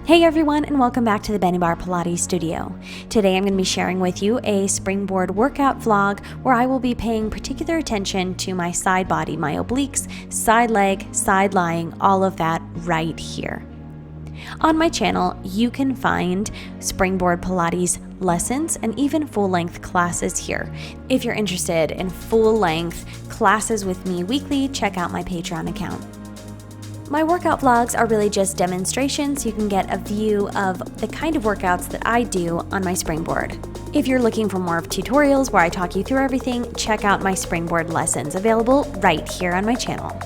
Hey everyone, and welcome back to the Benniebarre Pilates studio. Today I'm going to be sharing with you a springboard workout vlog where I will be paying particular attention to my side body, my obliques, side leg, side lying, all of that right here. On my channel, you can find Springboard Pilates lessons and even full-length classes here. If you're interested in full-length classes with me weekly, check out my Patreon account. My workout vlogs are really just demonstrations so you can get a view of the kind of workouts that I do on my springboard. If you're looking for more of tutorials where I talk you through everything, check out my springboard lessons available right here on my channel.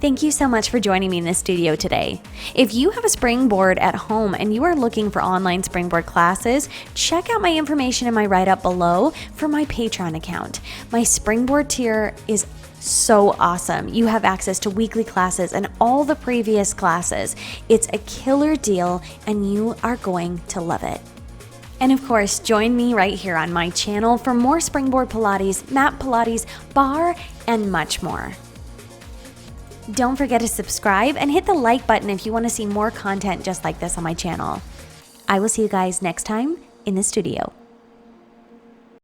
Thank you so much for joining me in this studio today. If you have a springboard at home and you are looking for online springboard classes, check out my information in my write-up below for my Patreon account. My springboard tier is so awesome. You have access to weekly classes and all the previous classes. It's a killer deal and you are going to love it. And of course, join me right here on my channel for more Springboard Pilates, Mat Pilates, Barre, and much more. Don't forget to subscribe and hit the like button if you want to see more content just like this on my channel. I will see you guys next time in the studio.